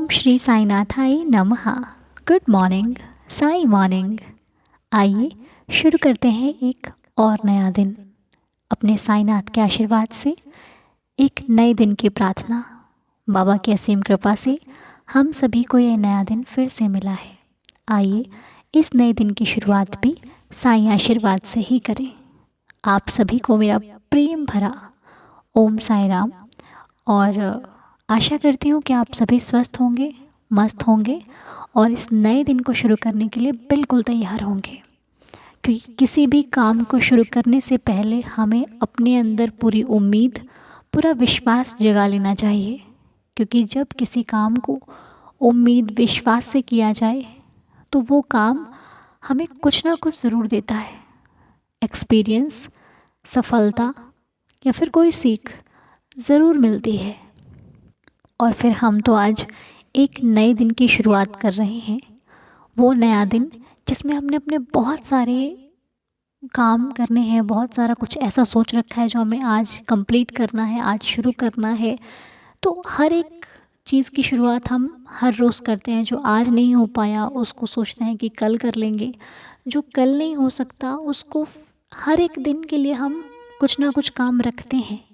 ओम श्री साईनाथाय नमः। Good morning, Sai morning. आइए शुरू करते हैं एक और नया दिन अपने साईनाथ के आशीर्वाद से। एक नए दिन की प्रार्थना। बाबा की असीम कृपा से हम सभी को ये नया दिन फिर से मिला है। आइए इस नए दिन की शुरुआत भी साईं आशीर्वाद से ही करें। आप सभी को मेरा प्रेम भरा ओम साई राम। और आशा करती हूँ कि आप सभी स्वस्थ होंगे, मस्त होंगे और इस नए दिन को शुरू करने के लिए बिल्कुल तैयार होंगे। क्योंकि किसी भी काम को शुरू करने से पहले हमें अपने अंदर पूरी उम्मीद, पूरा विश्वास जगा लेना चाहिए। क्योंकि जब किसी काम को उम्मीद, विश्वास से किया जाए तो वो काम हमें कुछ ना कुछ ज़रूर देता है। एक्सपीरियंस, सफलता या फिर कोई सीख ज़रूर मिलती है। और फिर हम तो आज एक नए दिन की शुरुआत कर रहे हैं। वो नया दिन जिसमें हमने अपने बहुत सारे काम करने हैं, बहुत सारा कुछ ऐसा सोच रखा है जो हमें आज कंप्लीट करना है, आज शुरू करना है। तो हर एक चीज़ की शुरुआत हम हर रोज़ करते हैं। जो आज नहीं हो पाया उसको सोचते हैं कि कल कर लेंगे। जो कल नहीं हो सकता उसको हर एक दिन के लिए हम कुछ ना कुछ काम रखते हैं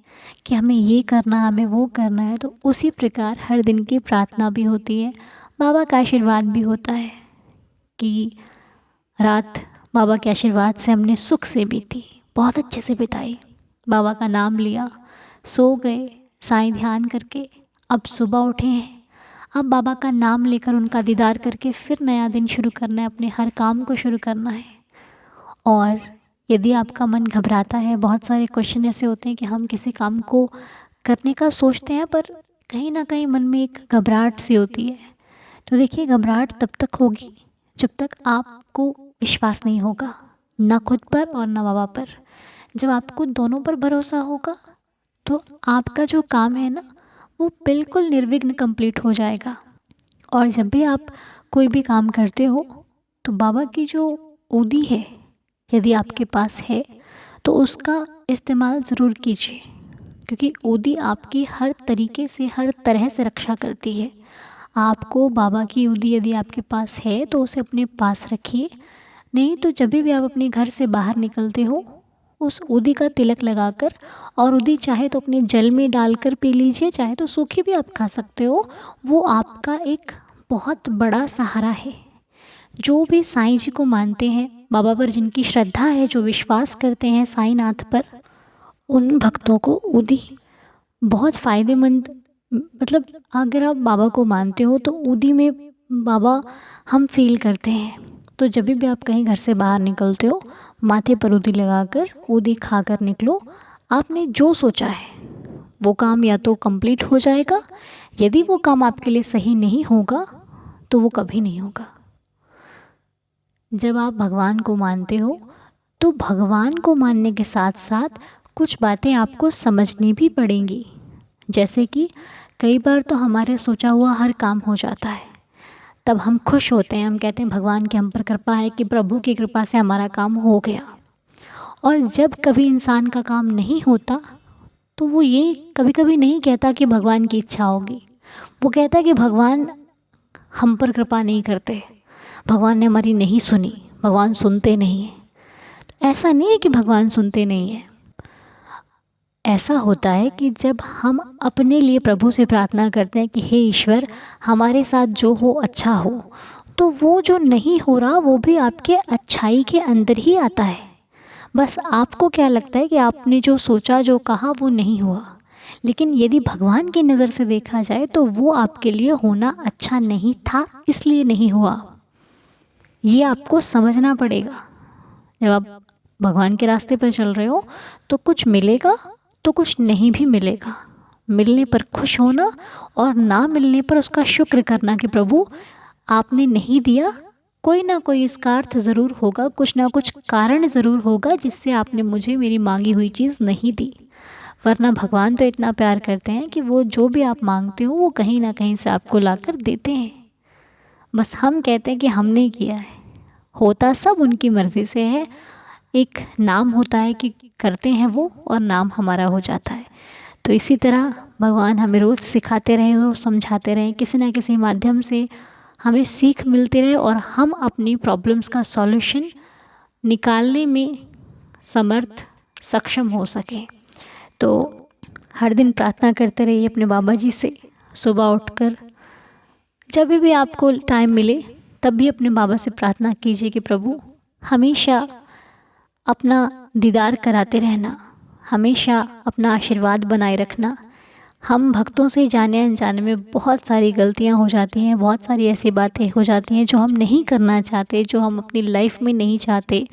कि हमें ये करना, हमें वो करना है। तो उसी प्रकार हर दिन की प्रार्थना भी होती है, बाबा का आशीर्वाद भी होता है कि रात बाबा के आशीर्वाद से हमने सुख से बीती, बहुत अच्छे से बिताई। बाबा का नाम लिया, सो गए साईं ध्यान करके। अब सुबह उठे हैं, अब बाबा का नाम लेकर उनका दीदार करके फिर नया दिन शुरू करना है, अपने हर काम को शुरू करना है। और यदि आपका मन घबराता है, बहुत सारे क्वेश्चन ऐसे होते हैं कि हम किसी काम को करने का सोचते हैं पर कहीं ना कहीं मन में एक घबराहट सी होती है। तो देखिए, घबराहट तब तक होगी जब तक आपको विश्वास नहीं होगा, ना खुद पर और ना बाबा पर। जब आपको दोनों पर भरोसा होगा तो आपका जो काम है ना, वो बिल्कुल निर्विघ्न कंप्लीट हो जाएगा। और जब भी आप कोई भी काम करते हो तो बाबा की जो ओदी है, यदि आपके पास है तो उसका इस्तेमाल ज़रूर कीजिए। क्योंकि ओदी आपकी हर तरीके से, हर तरह से रक्षा करती है। आपको बाबा की ओदी यदि आपके पास है तो उसे अपने पास रखिए। नहीं तो जब भी आप अपने घर से बाहर निकलते हो, उस ओदी का तिलक लगाकर, और ओदी चाहे तो अपने जल में डालकर पी लीजिए, चाहे तो सूखी भी आप खा सकते हो। वो आपका एक बहुत बड़ा सहारा है। जो भी साईं जी को मानते हैं, बाबा पर जिनकी श्रद्धा है, जो विश्वास करते हैं साईनाथ पर, उन भक्तों को ओदी बहुत फ़ायदेमंद, मतलब अगर आप बाबा को मानते हो तो ओदी में बाबा हम फील करते हैं। तो जब भी आप कहीं घर से बाहर निकलते हो, माथे पर ओदी लगाकर ओदी खाकर निकलो। आपने जो सोचा है वो काम या तो कंप्लीट हो जाएगा, यदि वो काम आपके लिए सही नहीं होगा तो वो कभी नहीं होगा। जब आप भगवान को मानते हो तो भगवान को मानने के साथ साथ कुछ बातें आपको समझनी भी पड़ेंगी। जैसे कि कई बार तो हमारे सोचा हुआ हर काम हो जाता है, तब हम खुश होते हैं, हम कहते हैं भगवान की हम पर कृपा है कि प्रभु की कृपा से हमारा काम हो गया। और जब कभी इंसान का काम नहीं होता तो वो ये कभी कभी नहीं कहता कि भगवान की इच्छा होगी, वो कहता है कि भगवान हम पर कृपा नहीं करते, भगवान ने हमारी नहीं सुनी, भगवान सुनते नहीं हैं। ऐसा नहीं है कि भगवान सुनते नहीं हैं। ऐसा होता है कि जब हम अपने लिए प्रभु से प्रार्थना करते हैं कि हे ईश्वर, हमारे साथ जो हो अच्छा हो, तो वो जो नहीं हो रहा वो भी आपके अच्छाई के अंदर ही आता है। बस आपको क्या लगता है कि आपने जो सोचा, जो कहा, वो नहीं हुआ। लेकिन यदि भगवान की नज़र से देखा जाए तो वो आपके लिए होना अच्छा नहीं था, इसलिए नहीं हुआ। ये आपको समझना पड़ेगा। जब आप भगवान के रास्ते पर चल रहे हो तो कुछ मिलेगा तो कुछ नहीं भी मिलेगा। मिलने पर खुश होना और ना मिलने पर उसका शुक्र करना कि प्रभु आपने नहीं दिया, कोई ना कोई इसका अर्थ ज़रूर होगा, कुछ ना कुछ कारण ज़रूर होगा जिससे आपने मुझे मेरी मांगी हुई चीज़ नहीं दी। वरना भगवान तो इतना प्यार करते हैं कि वो जो भी आप मांगते हो वो कहीं ना कहीं से आपको लाकर देते हैं। बस हम कहते हैं कि हमने किया है, होता सब उनकी मर्ज़ी से है। एक नाम होता है कि करते हैं वो, और नाम हमारा हो जाता है। तो इसी तरह भगवान हमें रोज़ सिखाते रहें और समझाते रहें, किसी न किसी माध्यम से हमें सीख मिलती रहे और हम अपनी प्रॉब्लम्स का सॉल्यूशन निकालने में समर्थ सक्षम हो सकें। तो हर दिन प्रार्थना करते रहिए अपने बाबा जी से। सुबह उठकर जब भी आपको टाइम मिले तब भी अपने बाबा से प्रार्थना कीजिए कि प्रभु हमेशा अपना दीदार कराते रहना, हमेशा अपना आशीर्वाद बनाए रखना। हम भक्तों से जाने अनजाने में बहुत सारी गलतियां हो जाती हैं, बहुत सारी ऐसी बातें हो जाती हैं जो हम नहीं करना चाहते, जो हम अपनी लाइफ में नहीं चाहते।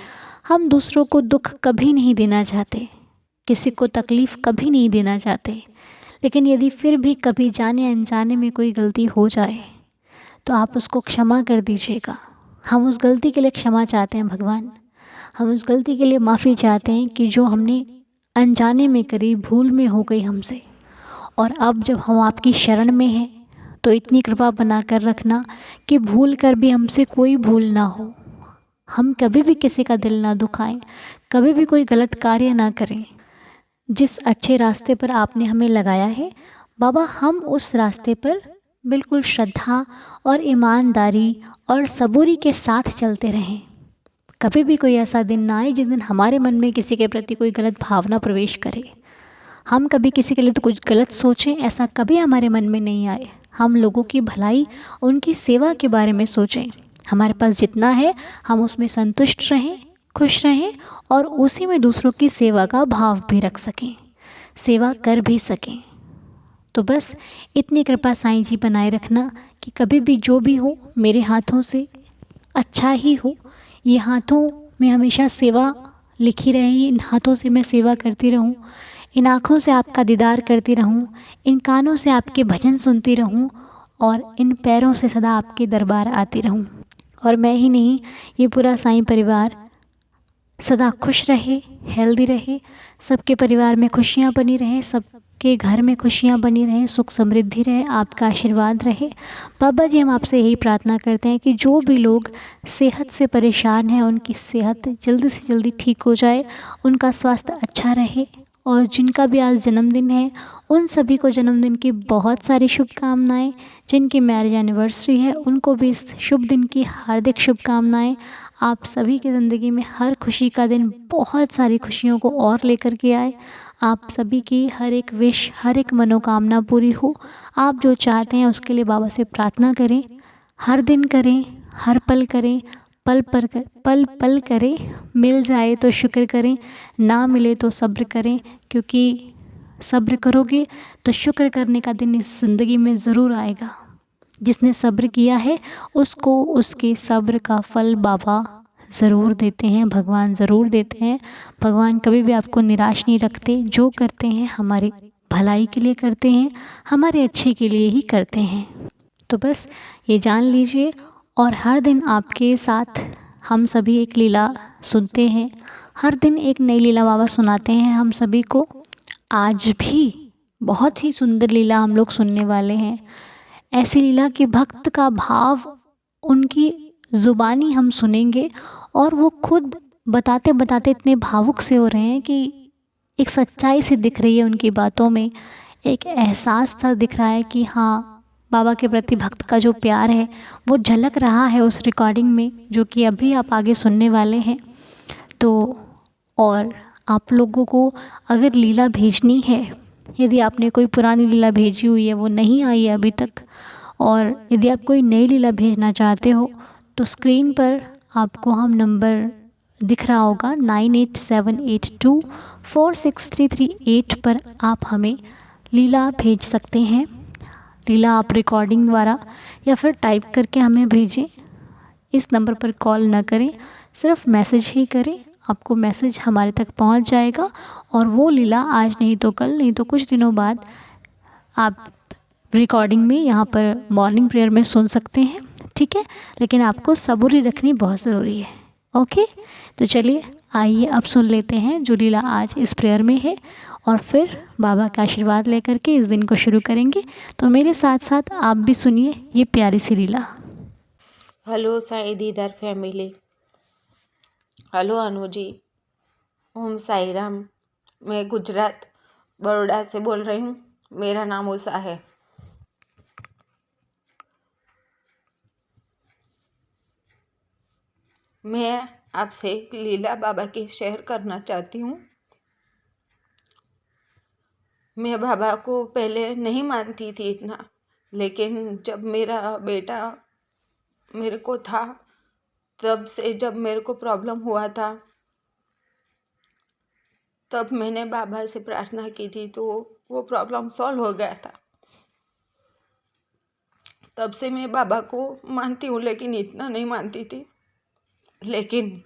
हम दूसरों को दुख कभी नहीं देना चाहते, किसी को तकलीफ़ कभी नहीं देना चाहते, लेकिन यदि फिर भी कभी जाने अनजाने में कोई गलती हो जाए तो आप उसको क्षमा कर दीजिएगा। हम उस गलती के लिए क्षमा चाहते हैं भगवान, हम उस गलती के लिए माफ़ी चाहते हैं कि जो हमने अनजाने में करी, भूल में हो गई हमसे। और अब जब हम आपकी शरण में हैं तो इतनी कृपा बना कर रखना कि भूल कर भी हमसे कोई भूल ना हो, हम कभी भी किसी का दिल ना दुखाएं, कभी भी कोई गलत कार्य ना करें। जिस अच्छे रास्ते पर आपने हमें लगाया है बाबा, हम उस रास्ते पर बिल्कुल श्रद्धा और ईमानदारी और सबूरी के साथ चलते रहें। कभी भी कोई ऐसा दिन ना आए जिस दिन हमारे मन में किसी के प्रति कोई गलत भावना प्रवेश करे। हम कभी किसी के लिए तो कुछ गलत सोचें, ऐसा कभी हमारे मन में नहीं आए। हम लोगों की भलाई, उनकी सेवा के बारे में सोचें। हमारे पास जितना है हम उसमें संतुष्ट रहें, खुश रहें और उसी में दूसरों की सेवा का भाव भी रख सकें, सेवा कर भी सकें। तो बस इतनी कृपा साईं जी बनाए रखना कि कभी भी जो भी हो मेरे हाथों से अच्छा ही हो। ये हाथों में हमेशा सेवा लिखी रहे, इन हाथों से मैं सेवा करती रहूं, इन आँखों से आपका दीदार करती रहूं, इन कानों से आपके भजन सुनती रहूं और इन पैरों से सदा आपके दरबार आती रहूं। और मैं ही नहीं, ये पूरा साईं परिवार सदा खुश रहे, हेल्दी रहे, सबके परिवार में खुशियाँ बनी रहें, सबके घर में खुशियाँ बनी रहें, सुख समृद्धि रहे, आपका आशीर्वाद रहे। बाबा जी हम आपसे यही प्रार्थना करते हैं कि जो भी लोग सेहत से परेशान हैं उनकी सेहत जल्दी से जल्दी ठीक हो जाए, उनका स्वास्थ्य अच्छा रहे। और जिनका भी आज जन्मदिन है उन सभी को जन्मदिन की बहुत सारी शुभकामनाएं। जिनकी मैरिज एनिवर्सरी है उनको भी इस शुभ दिन की हार्दिक शुभकामनाएं। आप सभी की ज़िंदगी में हर खुशी का दिन बहुत सारी खुशियों को और लेकर के आए। आप सभी की हर एक विश, हर एक मनोकामना पूरी हो। आप जो चाहते हैं उसके लिए बाबा से प्रार्थना करें, हर दिन करें, हर पल करें, पल पल करें। मिल जाए तो शुक्र करें, ना मिले तो सब्र करें, क्योंकि सब्र करोगे तो शुक्र करने का दिन इस ज़िंदगी में ज़रूर आएगा। जिसने सब्र किया है उसको उसके सब्र का फल बाबा ज़रूर देते हैं, भगवान ज़रूर देते हैं। भगवान कभी भी आपको निराश नहीं रखते, जो करते हैं हमारे भलाई के लिए करते हैं, हमारे अच्छे के लिए ही करते हैं। तो बस ये जान लीजिए। और हर दिन आपके साथ हम सभी एक लीला सुनते हैं, हर दिन एक नई लीला बाबा सुनाते हैं हम सभी को। आज भी बहुत ही सुंदर लीला हम लोग सुनने वाले हैं। ऐसी लीला कि भक्त का भाव उनकी ज़ुबानी हम सुनेंगे और वो खुद बताते बताते इतने भावुक से हो रहे हैं कि एक सच्चाई सी दिख रही है उनकी बातों में, एक एहसास सा दिख रहा है कि हाँ, बाबा के प्रति भक्त का जो प्यार है वो झलक रहा है उस रिकॉर्डिंग में, जो कि अभी आप आगे सुनने वाले हैं। तो और आप लोगों को अगर लीला भेजनी है, यदि आपने कोई पुरानी लीला भेजी हुई है वो नहीं आई है अभी तक, और यदि आप कोई नई लीला भेजना चाहते हो तो स्क्रीन पर आपको हम नंबर दिख रहा होगा 9878246338 पर आप हमें लीला भेज सकते हैं। लीला आप रिकॉर्डिंग द्वारा या फिर टाइप करके हमें भेजें। इस नंबर पर कॉल न करें, सिर्फ मैसेज ही करें, आपको मैसेज हमारे तक पहुंच जाएगा। और वो लीला आज नहीं तो कल, नहीं तो कुछ दिनों बाद आप रिकॉर्डिंग में यहाँ पर मॉर्निंग प्रेयर में सुन सकते हैं, ठीक है। लेकिन आपको सबूरी रखनी बहुत ज़रूरी है, ओके। तो चलिए आइए अब सुन लेते हैं जो लीला आज इस प्रेयर में है, और फिर बाबा का आशीर्वाद लेकर के इस दिन को शुरू करेंगे। तो मेरे साथ साथ आप भी सुनिए ये प्यारी सी लीला। हेलो साईं दीदार फैमिली, हेलो अनु जी, ओम साई राम। मैं गुजरात बड़ौदा से बोल रही हूँ। मेरा नाम उषा है। मैं आपसे लीला बाबा की शेयर करना चाहती हूँ। मैं बाबा को पहले नहीं मानती थी इतना, लेकिन जब मेरा बेटा मेरे को था, तब से जब मेरे को प्रॉब्लम हुआ था, तब मैंने बाबा से प्रार्थना की थी, तो वो प्रॉब्लम सॉल्व हो गया था। तब से मैं बाबा को मानती हूँ, लेकिन इतना नहीं मानती थी। लेकिन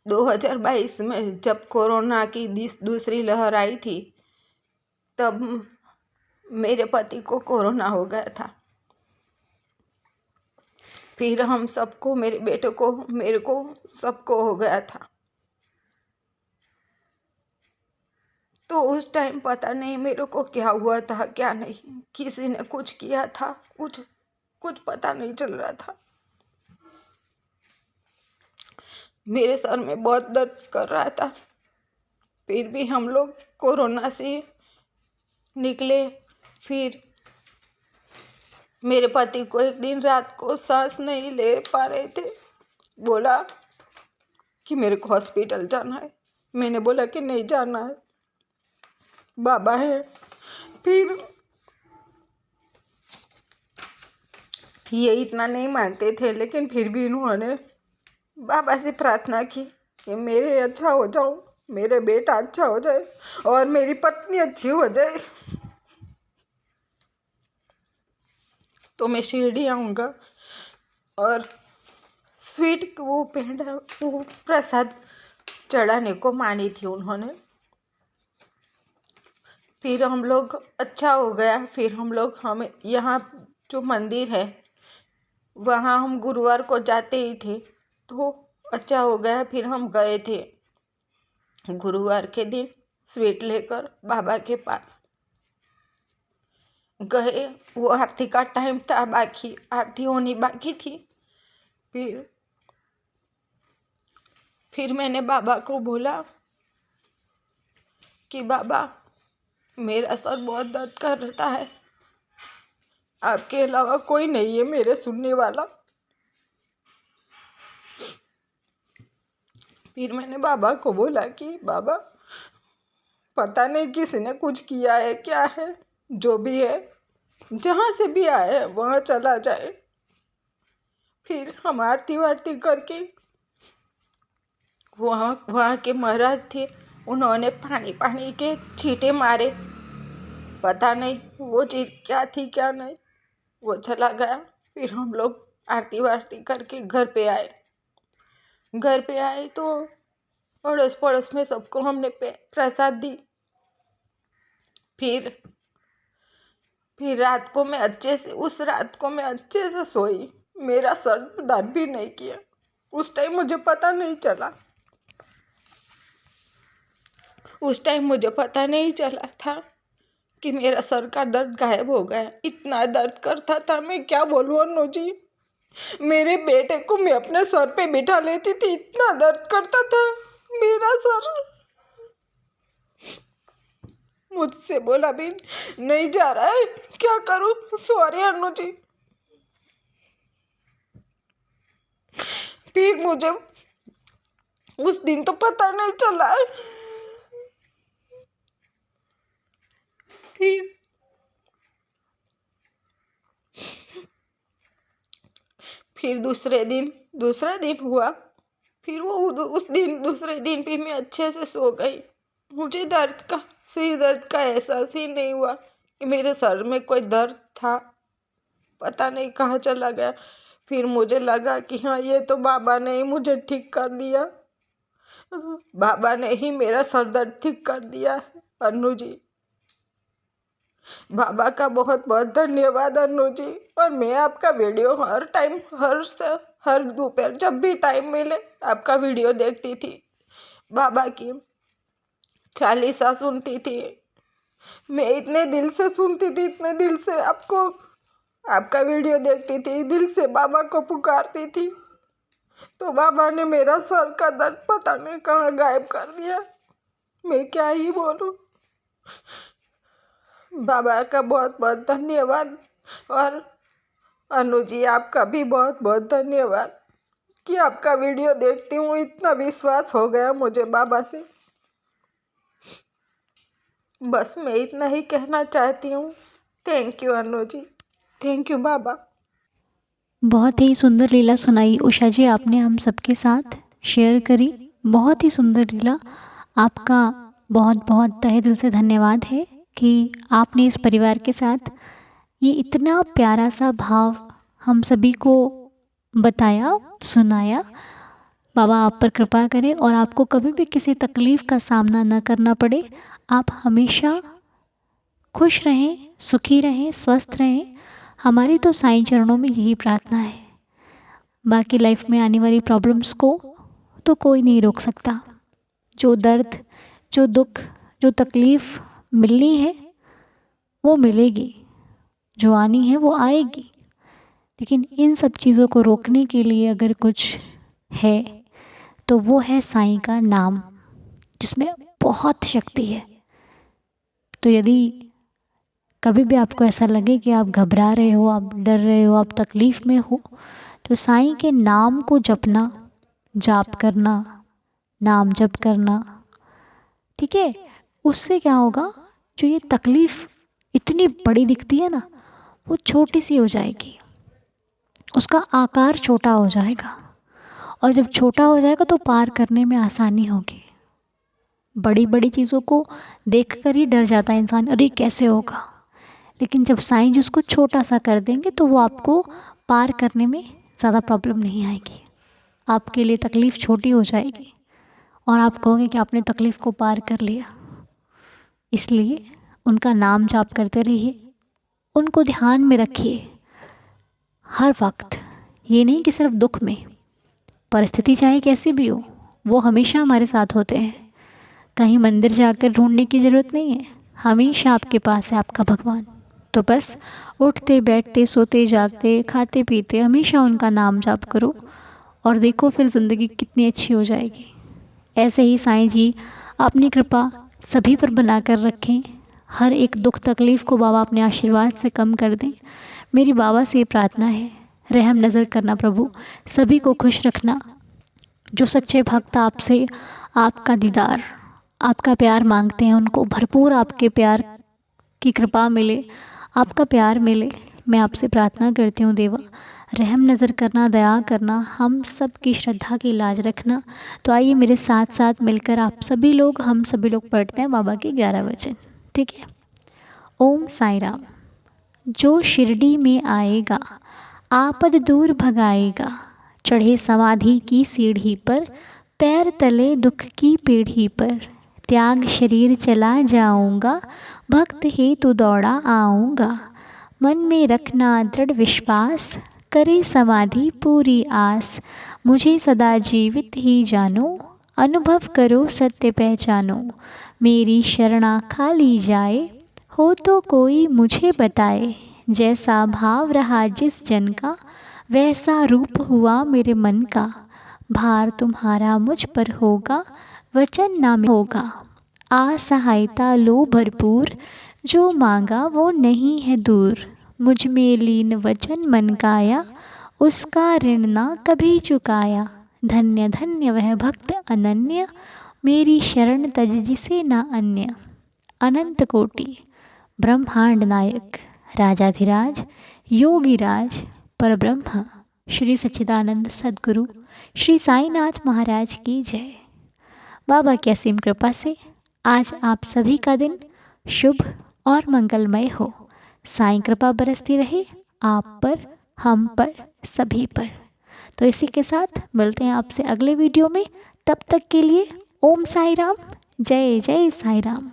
2022 में जब कोरोना की दूसरी लहर आई थी, तब मेरे पति को कोरोना हो गया था। फिर हम सबको, मेरे बेटे को, मेरे को, सबको हो गया था। तो उस टाइम पता नहीं मेरे को क्या हुआ था, क्या नहीं, किसी ने कुछ किया था, कुछ पता नहीं चल रहा था। मेरे सर में बहुत दर्द कर रहा था। फिर भी हम लोग कोरोना से निकले। फिर मेरे पति को एक दिन रात को सांस नहीं ले पा रहे थे, बोला कि मेरे को हॉस्पिटल जाना है। मैंने बोला कि नहीं जाना है, बाबा है। फिर ये इतना नहीं मानते थे, लेकिन फिर भी इन्होंने बाबा से प्रार्थना की कि मेरे अच्छा हो जाऊं, मेरे बेटा अच्छा हो जाए और मेरी पत्नी अच्छी हो जाए, तो मैं शिरडी आऊँगा। और स्वीट वो पेंडा, वो प्रसाद चढ़ाने को मानी थी उन्होंने। फिर हम लोग अच्छा हो गया। फिर हमें यहाँ जो मंदिर है, वहाँ हम गुरुवार को जाते ही थे, तो अच्छा हो गया। फिर हम गए थे गुरुवार के दिन स्वीट लेकर बाबा के पास गए। वो आरती का टाइम था, बाकी आरती होनी बाकी थी। फिर मैंने बाबा को बोला कि बाबा, मेरा सर बहुत दर्द करता है, आपके अलावा कोई नहीं है मेरे सुनने वाला। फिर मैंने बाबा को बोला कि बाबा, पता नहीं किसी ने कुछ किया है, क्या है, जो भी है, जहाँ से भी आए वहाँ चला जाए। फिर हम आरती वारती करके, वहाँ के महाराज थे, उन्होंने पानी के छींटे मारे। पता नहीं वो चीज़ क्या थी क्या नहीं, वो चला गया। फिर हम लोग आरती वारती करके घर पे आए तो अड़ोस पड़ोस में सबको हमने प्रसाद दी। फिर रात को मैं उस रात को मैं अच्छे से सोई। मेरा सर दर्द भी नहीं किया। उस टाइम मुझे पता नहीं चला था कि मेरा सर का दर्द गायब हो गया। इतना दर्द करता था, मैं क्या बोलूँ अनु जी। मेरे बेटे को मैं अपने सर पे बिठा लेती थी, इतना दर्द करता था मेरा सर। मुझसे बोला भी नहीं जा रहा है, क्या करूं। सॉरी अनु जी। फिर मुझे उस दिन तो पता नहीं चला। फिर दूसरा दिन हुआ। फिर वो दूसरे दिन भी मैं अच्छे से सो गई। मुझे सिर दर्द का एहसास ही नहीं हुआ कि मेरे सर में कोई दर्द था। पता नहीं कहाँ चला गया। फिर मुझे लगा कि हाँ, ये तो बाबा ने ही मुझे ठीक कर दिया। बाबा ने ही मेरा सर दर्द ठीक कर दिया है अनु जी। बाबा का बहुत बहुत धन्यवाद अनु जी। और मैं आपका वीडियो हर दोपहर जब भी टाइम मिले आपका वीडियो देखती थी। बाबा की चालीसा सुनती थी। मैं इतने दिल से सुनती थी, इतने दिल से आपका वीडियो देखती थी, दिल से बाबा को पुकारती थी। तो बाबा ने मेरा सर का दर्द पता नहीं कहाँ गायब कर दिया। मैं क्या ही बोलूं। बाबा का बहुत बहुत धन्यवाद। और अनु जी, आपका भी बहुत बहुत धन्यवाद कि आपका वीडियो देखती हूँ, इतना विश्वास हो गया मुझे बाबा से। बस मैं इतना ही कहना चाहती हूँ। Thank you Anu ji, thank you बाबा। बहुत ही सुंदर लीला सुनाई उषा जी आपने हम सबके साथ शेयर करी। बहुत ही सुंदर लीला। आपका बहुत बहुत तहे दिल से धन्यवाद है कि आपने इस परिवार के साथ ये इतना प्यारा सा भाव हम सभी को बताया, सुनाया। बाबा आप पर कृपा करें और आपको कभी भी किसी तकलीफ़ का सामना न करना पड़े। आप हमेशा खुश रहें, सुखी रहें, स्वस्थ रहें। हमारी तो साईं चरणों में यही प्रार्थना है। बाकी लाइफ में आने वाली प्रॉब्लम्स को तो कोई नहीं रोक सकता। जो दर्द, जो दुख, जो तकलीफ़ मिलनी है वो मिलेगी, जो आनी है वो आएगी। लेकिन इन सब चीज़ों को रोकने के लिए अगर कुछ है तो वो है साईं का नाम, जिसमें बहुत शक्ति है। तो यदि कभी भी आपको ऐसा लगे कि आप घबरा रहे हो, आप डर रहे हो, आप तकलीफ़ में हो, तो साईं के नाम को जपना, जाप करना, नाम जप करना, ठीक है। उससे क्या होगा, जो ये तकलीफ़ इतनी बड़ी दिखती है ना, वो छोटी सी हो जाएगी, उसका आकार छोटा हो जाएगा। और जब छोटा हो जाएगा तो पार करने में आसानी होगी। बड़ी बड़ी चीज़ों को देखकर ही डर जाता है इंसान, अरे कैसे होगा। लेकिन जब साईं जी उसको छोटा सा कर देंगे तो वो आपको पार करने में ज़्यादा प्रॉब्लम नहीं आएगी। आपके लिए तकलीफ़ छोटी हो जाएगी और आप कहोगे कि आपने तकलीफ़ को पार कर लिया। इसलिए उनका नाम जाप करते रहिए, उनको ध्यान में रखिए हर वक्त। ये नहीं कि सिर्फ दुख में, परिस्थिति चाहे कैसी भी हो, वो हमेशा हमारे साथ होते हैं। कहीं मंदिर जाकर ढूंढने की ज़रूरत नहीं है, हमेशा आपके पास है आपका भगवान। तो बस उठते बैठते सोते जागते खाते पीते हमेशा उनका नाम जाप करो और देखो फिर ज़िंदगी कितनी अच्छी हो जाएगी। ऐसे ही साईं जी अपनी कृपा सभी पर बना कर रखें। हर एक दुख तकलीफ़ को बाबा अपने आशीर्वाद से कम कर दें। मेरी बाबा से ये प्रार्थना है, रहम नज़र करना प्रभु, सभी को खुश रखना। जो सच्चे भक्त आपसे आपका दीदार, आपका प्यार मांगते हैं, उनको भरपूर आपके प्यार की कृपा मिले, आपका प्यार मिले। मैं आपसे प्रार्थना करती हूँ देवा, रहम नज़र करना, दया करना, हम सब की श्रद्धा की लाज रखना। तो आइए मेरे साथ साथ मिलकर हम सभी लोग पढ़ते हैं बाबा के 11 वचन, ठीक है। ओम साई राम। जो शिरडी में आएगा आपद दूर भगाएगा, चढ़े समाधि की सीढ़ी पर, पैर तले दुख की पीढ़ी पर, त्याग शरीर चला जाऊंगा, भक्त हेतु दौड़ा आऊँगा। मन में रखना दृढ़ विश्वास, करे समाधि पूरी आस। मुझे सदा जीवित ही जानो, अनुभव करो सत्य पहचानो। मेरी शरणा खाली जाए, हो तो कोई मुझे बताए। जैसा भाव रहा जिस जन का, वैसा रूप हुआ मेरे मन का। भार तुम्हारा मुझ पर होगा, वचन ना होगा। असहायता लो भरपूर, जो मांगा वो नहीं है दूर। मुझ में लीन वचन मन काया, उसका ऋण ना कभी चुकाया। धन्य धन्य वह भक्त अनन्य, मेरी शरण तज जिसे ना अन्य। अनंत कोटि ब्रह्मांड नायक, राजाधिराज योगीराज परब्रह्म, श्री सच्चिदानंद सद्गुरु श्री साईनाथ महाराज की जय। बाबा की असीम कृपा से आज आप सभी का दिन शुभ और मंगलमय हो। साईं कृपा बरसती रहे आप पर, हम पर, सभी पर। तो इसी के साथ मिलते हैं आपसे अगले वीडियो में। तब तक के लिए ओम साई राम, जय जय साई राम।